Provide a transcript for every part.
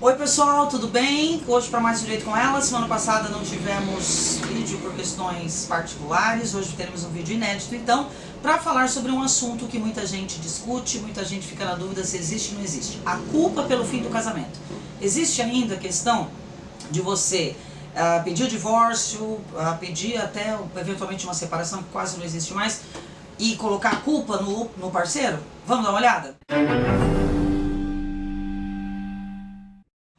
Oi pessoal, tudo bem? Hoje para mais um Direito com Ela. Semana passada não tivemos vídeo por questões particulares, hoje teremos um vídeo inédito, então, para falar sobre um assunto que muita gente discute, muita gente fica na dúvida se existe ou não existe. A culpa pelo fim do casamento. Existe ainda a questão de você pedir o divórcio, pedir até eventualmente uma separação, que quase não existe mais, e colocar a culpa no parceiro? Vamos dar uma olhada?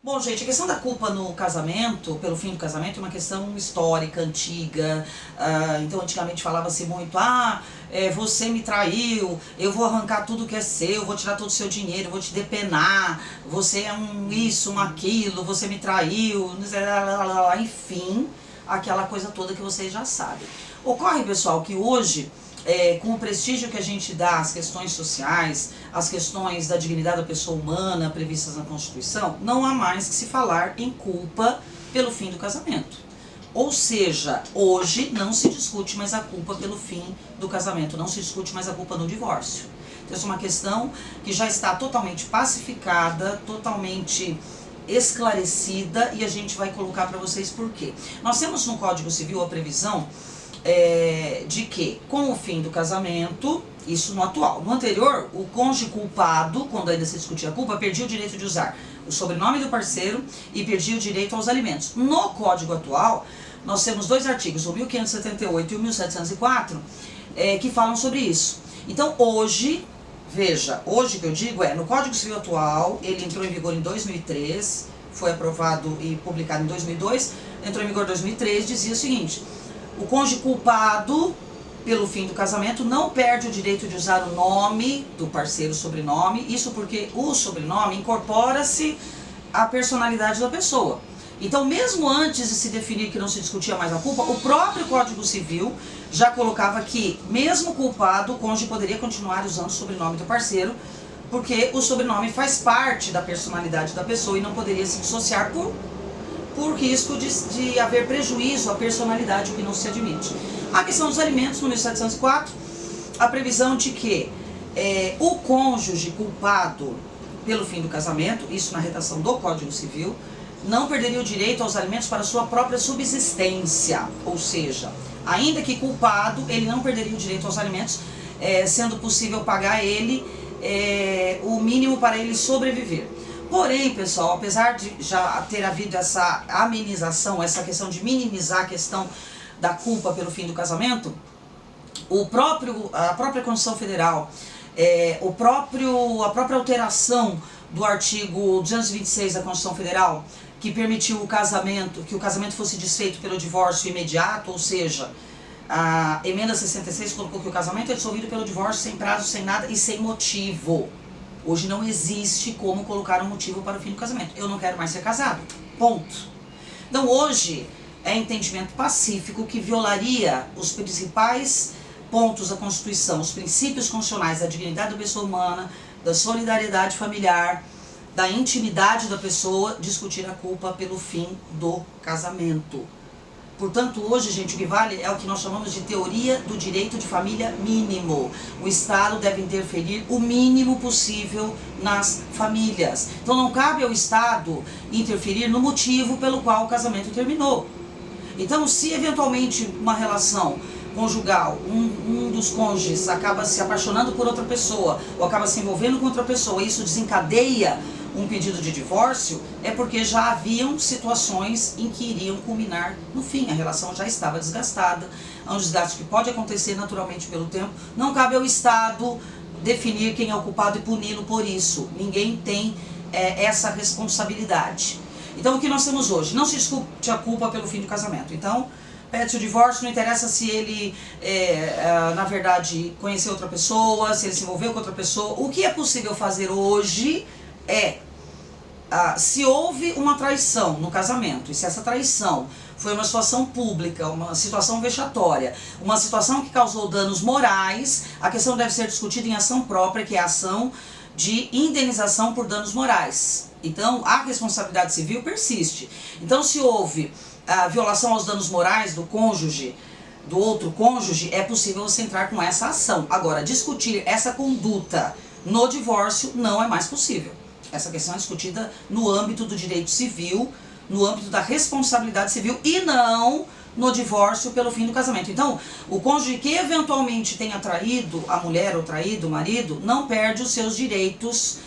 Bom, gente, a questão da culpa no casamento, pelo fim do casamento, é uma questão histórica, antiga. Então, antigamente falava-se muito, você me traiu, eu vou arrancar tudo que é seu, vou tirar todo o seu dinheiro, vou te depenar, você é um isso, um aquilo, você me traiu, enfim, aquela coisa toda que vocês já sabem. Ocorre, pessoal, que hoje, com o prestígio que a gente dá às questões sociais, às questões da dignidade da pessoa humana previstas na Constituição, não há mais que se falar em culpa pelo fim do casamento. Ou seja, hoje não se discute mais a culpa pelo fim do casamento, não se discute mais a culpa no divórcio. Então, essa é uma questão que já está totalmente pacificada, totalmente esclarecida, e a gente vai colocar para vocês por quê. Nós temos no Código Civil a previsão de que, com o fim do casamento, isso no atual, no anterior, o cônjuge culpado, quando ainda se discutia a culpa, perdia o direito de usar o sobrenome do parceiro e perdia o direito aos alimentos. No Código atual, nós temos dois artigos, o 1578 e o 1704, que falam sobre isso. Então hoje, veja, hoje que eu digo no Código Civil atual, ele entrou em vigor em 2003, foi aprovado e publicado em 2002, entrou em vigor em 2003, dizia o seguinte: o cônjuge culpado pelo fim do casamento não perde o direito de usar o nome do parceiro, o sobrenome, isso porque o sobrenome incorpora-se à personalidade da pessoa. Então, mesmo antes de se definir que não se discutia mais a culpa, o próprio Código Civil já colocava que, mesmo culpado, o cônjuge poderia continuar usando o sobrenome do parceiro, porque o sobrenome faz parte da personalidade da pessoa e não poderia se dissociar por risco de haver prejuízo à personalidade, o que não se admite. A questão dos alimentos, no 1704, a previsão de que o cônjuge culpado pelo fim do casamento, isso na redação do Código Civil, não perderia o direito aos alimentos para sua própria subsistência, ou seja, ainda que culpado, ele não perderia o direito aos alimentos, sendo possível pagar a ele o mínimo para ele sobreviver. Porém, pessoal, apesar de já ter havido essa amenização, essa questão de minimizar a questão da culpa pelo fim do casamento, a própria Constituição Federal, a própria alteração do artigo 226 da Constituição Federal, que permitiu que o casamento fosse desfeito pelo divórcio imediato, ou seja, a emenda 66 colocou que o casamento é dissolvido pelo divórcio sem prazo, sem nada e sem motivo. Hoje não existe como colocar um motivo para o fim do casamento. Eu não quero mais ser casado. Ponto. Então hoje é entendimento pacífico que violaria os principais pontos da Constituição, os princípios constitucionais da dignidade da pessoa humana, da solidariedade familiar, da intimidade da pessoa, discutir a culpa pelo fim do casamento. Portanto, hoje, gente, o que vale é o que nós chamamos de teoria do direito de família mínimo. O Estado deve interferir o mínimo possível nas famílias. Então não cabe ao Estado interferir no motivo pelo qual o casamento terminou. Então, se eventualmente uma relação conjugal, um dos cônjuges acaba se apaixonando por outra pessoa, ou acaba se envolvendo com outra pessoa, e isso desencadeia um pedido de divórcio, é porque já haviam situações em que iriam culminar no fim. A relação já estava desgastada, é um desgaste que pode acontecer naturalmente pelo tempo. Não cabe ao Estado definir quem é o culpado e puni-lo por isso. Ninguém tem essa responsabilidade. Então, o que nós temos hoje? Não se discute a culpa pelo fim do casamento. Então, pede o divórcio, não interessa se ele, na verdade, conheceu outra pessoa, se ele se envolveu com outra pessoa. O que é possível fazer hoje se houve uma traição no casamento, e se essa traição foi uma situação pública, uma situação vexatória, uma situação que causou danos morais, a questão deve ser discutida em ação própria, que é a ação de indenização por danos morais. Então, a responsabilidade civil persiste. Então, se houve a violação aos danos morais do cônjuge, do outro cônjuge, é possível você entrar com essa ação. Agora, discutir essa conduta no divórcio não é mais possível. Essa questão é discutida no âmbito do direito civil, no âmbito da responsabilidade civil e não no divórcio pelo fim do casamento. Então, o cônjuge que eventualmente tenha traído a mulher ou traído o marido, não perde os seus direitos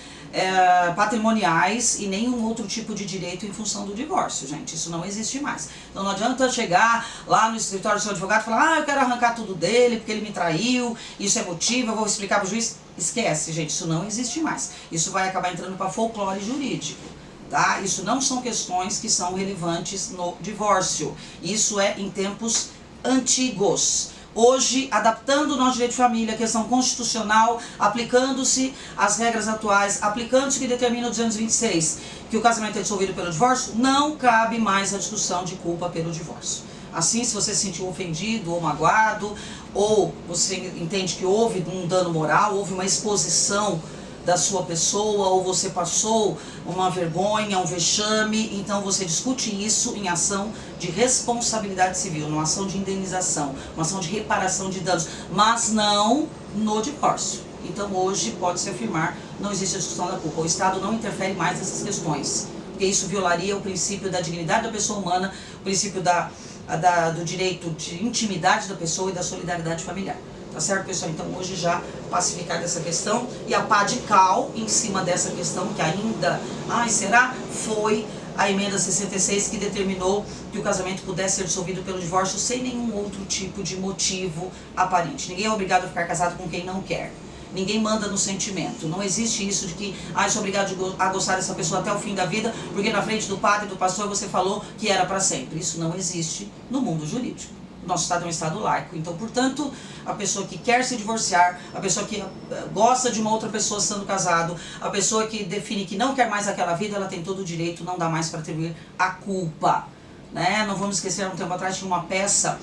patrimoniais e nenhum outro tipo de direito em função do divórcio, gente. Isso não existe mais. Então não adianta chegar lá no escritório do seu advogado e falar: eu quero arrancar tudo dele porque ele me traiu, isso é motivo, eu vou explicar para o juiz. Esquece, gente, isso não existe mais. Isso vai acabar entrando para folclore jurídico. Tá? Isso não são questões que são relevantes no divórcio. Isso é em tempos antigos. Hoje, adaptando o nosso direito de família, a questão constitucional, aplicando-se as regras atuais, aplicando-se o que determina o 226, que o casamento é dissolvido pelo divórcio, não cabe mais a discussão de culpa pelo divórcio. Assim, se você se sentiu ofendido ou magoado, ou você entende que houve um dano moral, houve uma exposição da sua pessoa, ou você passou uma vergonha, um vexame, então você discute isso em ação de responsabilidade civil, numa ação de indenização, uma ação de reparação de danos, mas não no divórcio. Então hoje pode-se afirmar, não existe a discussão da culpa, o Estado não interfere mais nessas questões, porque isso violaria o princípio da dignidade da pessoa humana, o princípio do direito de intimidade da pessoa e da solidariedade familiar. Tá certo, pessoal? Então hoje já pacificada essa questão, e a pá de cal em cima dessa questão que ainda, será? Foi a emenda 66 que determinou que o casamento pudesse ser dissolvido pelo divórcio sem nenhum outro tipo de motivo aparente. Ninguém é obrigado a ficar casado com quem não quer. Ninguém manda no sentimento. Não existe isso de que, eu sou obrigado a gostar dessa pessoa até o fim da vida, porque na frente do padre e do pastor você falou que era para sempre. Isso não existe no mundo jurídico. Nosso Estado é um Estado laico, então, portanto, a pessoa que quer se divorciar, a pessoa que gosta de uma outra pessoa estando casado, a pessoa que define que não quer mais aquela vida, ela tem todo o direito, não dá mais para atribuir a culpa. Né? Não vamos esquecer, há um tempo atrás tinha uma peça,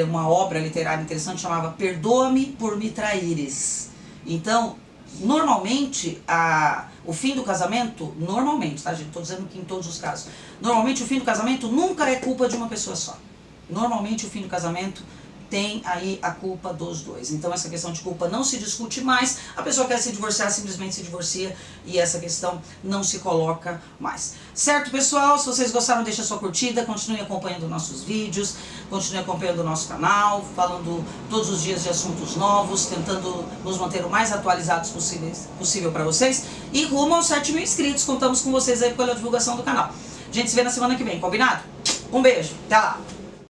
uma obra literária interessante, chamava Perdoa-me por me traíres. Então, normalmente, o fim do casamento, normalmente, tá gente? Estou dizendo que em todos os casos, normalmente o fim do casamento nunca é culpa de uma pessoa só. Normalmente o fim do casamento tem aí a culpa dos dois. Então essa questão de culpa não se discute mais, a pessoa quer se divorciar, simplesmente se divorcia e essa questão não se coloca mais. Certo, pessoal? Se vocês gostaram, deixa sua curtida, continue acompanhando nossos vídeos, continue acompanhando o nosso canal, falando todos os dias de assuntos novos, tentando nos manter o mais atualizados possível para vocês. E rumo aos 7.000 inscritos, contamos com vocês aí pela divulgação do canal. A gente se vê na semana que vem, combinado? Um beijo, até lá!